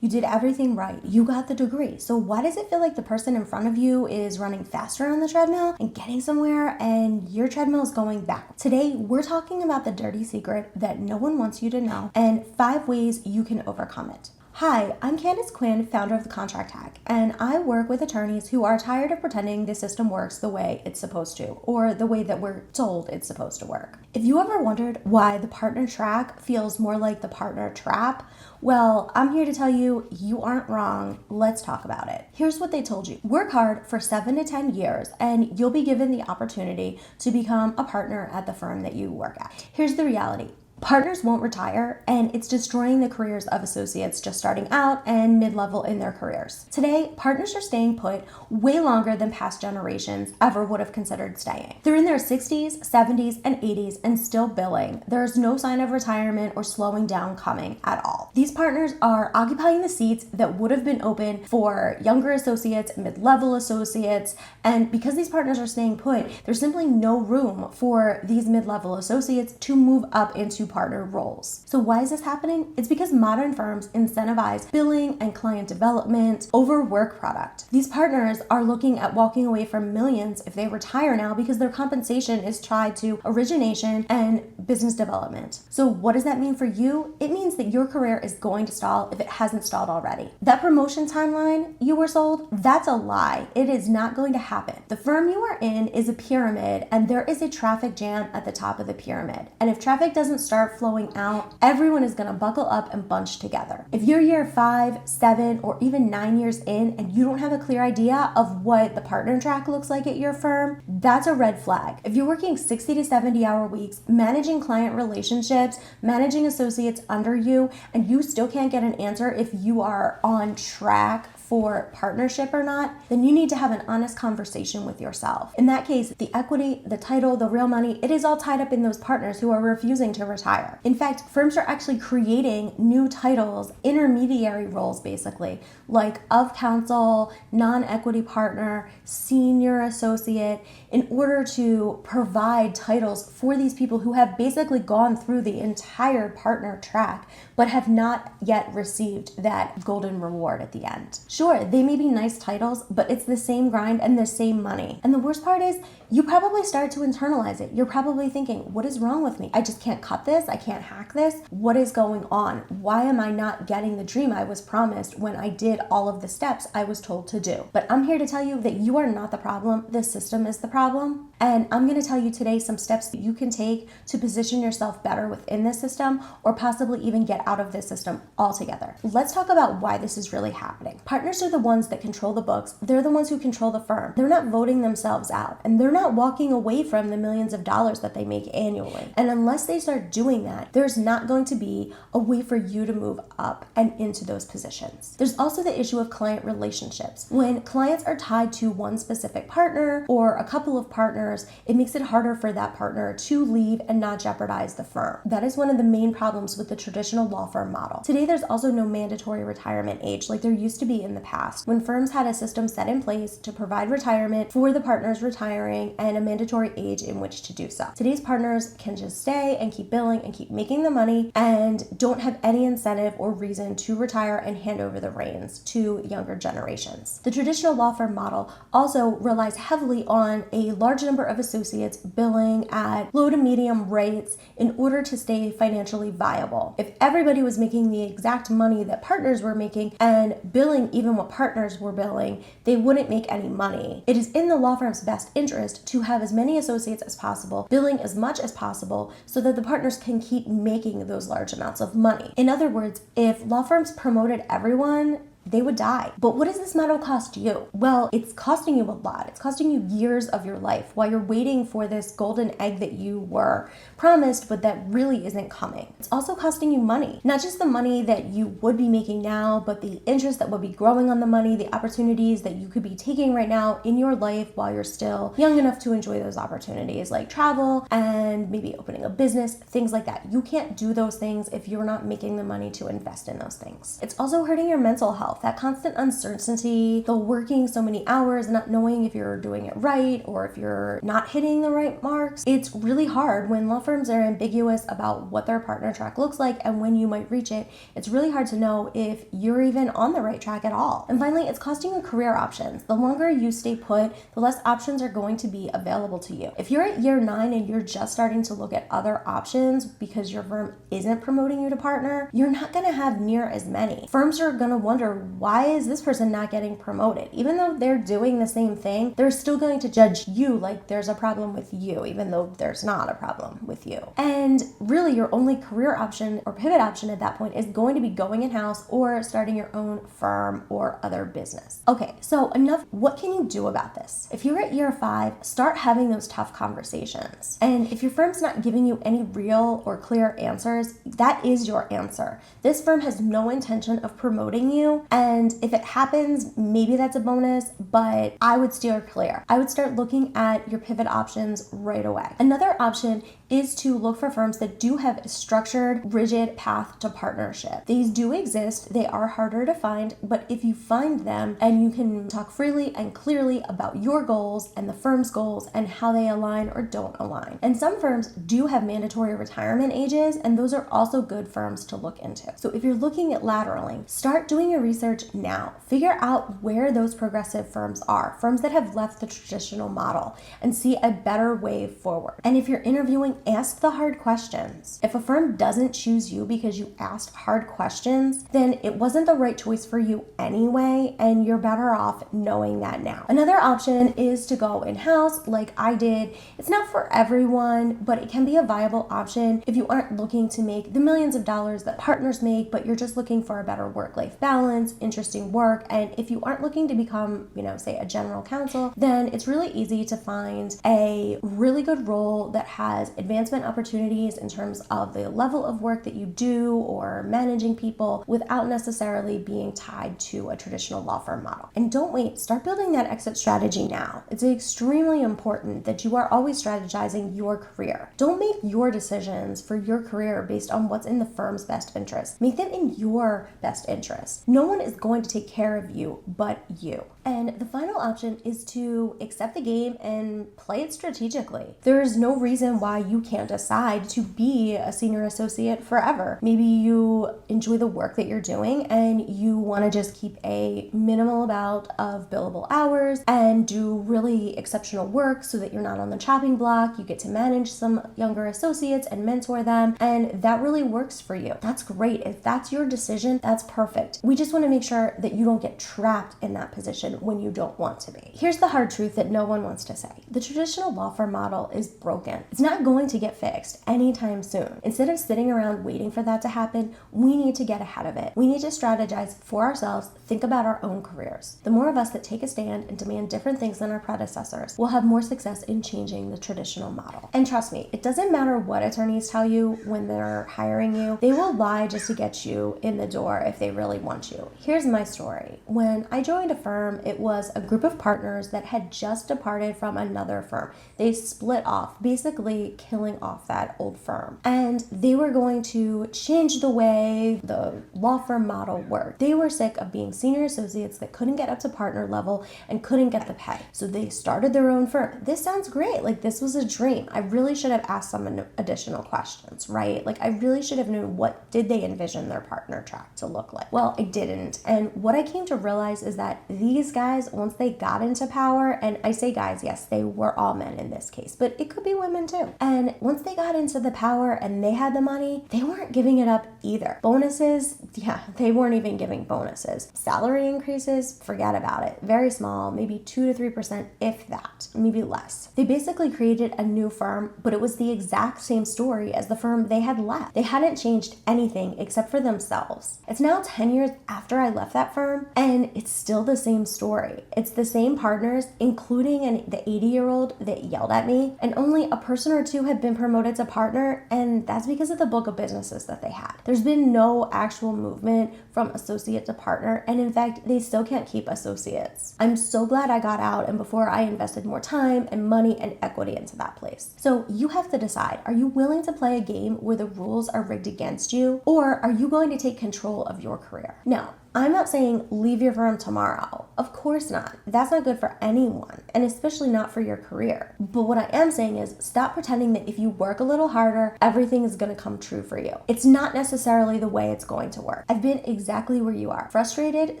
You did everything right. You got the degree. So why does it feel like the person in front of you is running faster on the treadmill and getting somewhere and your treadmill is going back? Today, we're talking about the dirty secret that no one wants you to know and 5 ways you can overcome it. Hi, I'm Candice Quinn, founder of The Contract Hack, and I work with attorneys who are tired of pretending the system works the way it's supposed to, or the way that we're told it's supposed to work. If you ever wondered why the partner track feels more like the partner trap, well, I'm here to tell you, you aren't wrong. Let's talk about it. Here's what they told you. Work hard for 7 to 10 years, and you'll be given the opportunity to become a partner at the firm that you work at. Here's the reality. Partners won't retire, and it's destroying the careers of associates just starting out and mid-level in their careers. Today, partners are staying put way longer than past generations ever would have considered staying. They're in their 60s, 70s, and 80s and still billing. There's no sign of retirement or slowing down coming at all. These partners are occupying the seats that would have been open for younger associates, mid-level associates, and because these partners are staying put, there's simply no room for these mid-level associates to move up into partner roles. So why is this happening? It's because modern firms incentivize billing and client development over work product. These partners are looking at walking away from millions if they retire now because their compensation is tied to origination and business development. So what does that mean for you? It means that your career is going to stall if it hasn't stalled already. That promotion timeline you were sold, that's a lie. It is not going to happen. The firm you are in is a pyramid, and there is a traffic jam at the top of the pyramid. And if traffic doesn't start flowing out, everyone is going to buckle up and bunch together. If you're year 5, 7, or even 9 years in and you don't have a clear idea of what the partner track looks like at your firm, that's a red flag. If you're working 60 to 70 hour weeks, managing client relationships, managing associates under you, and you still can't get an answer if you are on track for partnership or not, then you need to have an honest conversation with yourself. In that case, the equity, the title, the real money, it is all tied up in those partners who are refusing to retire. In fact, firms are actually creating new titles, intermediary roles basically, like of counsel, non-equity partner, senior associate, in order to provide titles for these people who have basically gone through the entire partner track, but have not yet received that golden reward at the end. Sure, they may be nice titles, but it's the same grind and the same money. And the worst part is, you probably start to internalize it. You're probably thinking, what is wrong with me? I just can't cut this. I can't hack this. What is going on? Why am I not getting the dream I was promised when I did all of the steps I was told to do? But I'm here to tell you that you are not the problem. The system is the problem. And I'm going to tell you today some steps that you can take to position yourself better within this system, or possibly even get out of this system altogether. Let's talk about why this is really happening. Partners are the ones that control the books. They're the ones who control the firm. They're not voting themselves out, and they're not walking away from the millions of dollars that they make annually. And unless they start doing that, there's not going to be a way for you to move up and into those positions. There's also the issue of client relationships. When clients are tied to one specific partner or a couple of partners, it makes it harder for that partner to leave and not jeopardize the firm. That is one of the main problems with the traditional law firm model. Today, there's also no mandatory retirement age like there used to be in the past, when firms had a system set in place to provide retirement for the partners retiring and a mandatory age in which to do so. Today's partners can just stay and keep billing and keep making the money and don't have any incentive or reason to retire and hand over the reins to younger generations. The traditional law firm model also relies heavily on a large number of associates billing at low to medium rates in order to stay financially viable. If everybody was making the exact money that partners were making and billing even what partners were billing, they wouldn't make any money. It is in the law firm's best interest to have as many associates as possible, billing as much as possible, so that the partners can keep making those large amounts of money. In other words, if law firms promoted everyone, they would die. But what does this model cost you? Well, it's costing you a lot. It's costing you years of your life while you're waiting for this golden egg that you were promised, but that really isn't coming. It's also costing you money. Not just the money that you would be making now, but the interest that would be growing on the money, the opportunities that you could be taking right now in your life while you're still young enough to enjoy those opportunities, like travel and maybe opening a business, things like that. You can't do those things if you're not making the money to invest in those things. It's also hurting your mental health. yourself. That constant uncertainty, the working so many hours, not knowing if you're doing it right or if you're not hitting the right marks. It's really hard when law firms are ambiguous about what their partner track looks like and when you might reach it. It's really hard to know if you're even on the right track at all. And finally, it's costing you career options. The longer you stay put, the less options are going to be available to you. If you're at year 9 and you're just starting to look at other options because your firm isn't promoting you to partner, you're not going to have near as many. Firms are going to wonder, why is this person not getting promoted? Even though they're doing the same thing, they're still going to judge you like there's a problem with you, even though there's not a problem with you. And really, your only career option or pivot option at that point is going to be going in-house or starting your own firm or other business. Okay, so enough. What can you do about this? If you're at year 5, start having those tough conversations. And if your firm's not giving you any real or clear answers, that is your answer. This firm has no intention of promoting you, and if it happens, maybe that's a bonus, but I would steer clear. I would start looking at your pivot options right away. Another option is to look for firms that do have a structured, rigid path to partnership. These do exist. They are harder to find, but if you find them and you can talk freely and clearly about your goals and the firm's goals and how they align or don't align. And some firms do have mandatory retirement ages, and those are also good firms to look into. So if you're looking at lateraling, start doing your research now. Figure out where those progressive firms are, firms that have left the traditional model, and see a better way forward. And if you're interviewing, ask the hard questions. If a firm doesn't choose you because you asked hard questions, then it wasn't the right choice for you anyway, and you're better off knowing that now. Another option is to go in-house like I did. It's not for everyone, but it can be a viable option if you aren't looking to make the millions of dollars that partners make, but you're just looking for a better work-life balance, interesting work, and if you aren't looking to become, say a general counsel, then it's really easy to find a really good role that has advancement opportunities in terms of the level of work that you do or managing people without necessarily being tied to a traditional law firm model. And don't wait, start building that exit strategy now. It's extremely important that you are always strategizing your career. Don't make your decisions for your career based on what's in the firm's best interest. Make them in your best interest. No one is going to take care of you but you. And the final option is to accept the game and play it strategically. There's no reason why you can't decide to be a senior associate forever. Maybe you enjoy the work that you're doing and you want to just keep a minimal amount of billable hours and do really exceptional work so that you're not on the chopping block. You get to manage some younger associates and mentor them, and that really works for you. That's great. If that's your decision, that's perfect. We just want to make sure that you don't get trapped in that position when you don't want to be. Here's the hard truth that no one wants to say. The traditional law firm model is broken. It's not going to get fixed anytime soon. Instead of sitting around waiting for that to happen, we need to get ahead of it. We need to strategize for ourselves, think about our own careers. The more of us that take a stand and demand different things than our predecessors will have more success in changing the traditional model. And trust me, it doesn't matter what attorneys tell you when they're hiring you. They will lie just to get you in the door if they really want you. Here's my story. When I joined a firm, it was a group of partners that had just departed from another firm. They split off, basically killing off that old firm. And they were going to change the way the law firm model worked. They were sick of being senior associates that couldn't get up to partner level and couldn't get the pay. So they started their own firm. This sounds great. Like, this was a dream. I really should have asked some additional questions, right? Like, I really should have known, what did they envision their partner track to look like? Well, I didn't. And what I came to realize is that these guys, once they got into power, and I say guys, yes, they were all men in this case, but it could be women too. And once they got into the power and they had the money, they weren't giving it up either. Bonuses, yeah, they weren't even giving bonuses. Salary increases, forget about it. Very small, maybe 2 to 3%, if that, maybe less. They basically created a new firm, but it was the exact same story as the firm they had left. They hadn't changed anything except for themselves. It's now 10 years after I left that firm, and it's still the same story. It's the same partners, including the 80-year-old that yelled at me, and only a person or two have been promoted to partner, and that's because of the book of businesses that they had. There's been no actual movement from associate to partner, and in fact, they still can't keep associates. I'm so glad I got out, and before I invested more time and money and equity into that place. So you have to decide, are you willing to play a game where the rules are rigged against you, or are you going to take control of your career? Now, I'm not saying leave your firm tomorrow. Of course not. That's not good for anyone, and especially not for your career. But what I am saying is stop pretending that if you work a little harder, everything is going to come true for you. It's not necessarily the way it's going to work. I've been exactly where you are, frustrated,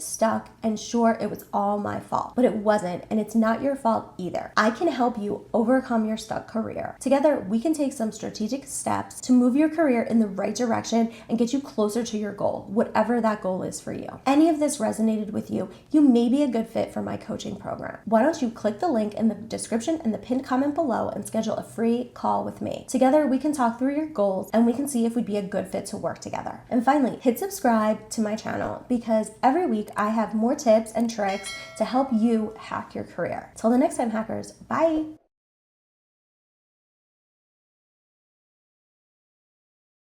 stuck, and sure, it was all my fault. But it wasn't, and it's not your fault either. I can help you overcome your stuck career. Together, we can take some strategic steps to move your career in the right direction and get you closer to your goal, whatever that goal is for you. Any of this resonated with you, you may be a good fit for my coaching program. Why don't you click the link in the description and the pinned comment below and schedule a free call with me. Together, we can talk through your goals and we can see if we'd be a good fit to work together. And finally, hit subscribe to my channel because every week I have more tips and tricks to help you hack your career. Till the next time, hackers, bye.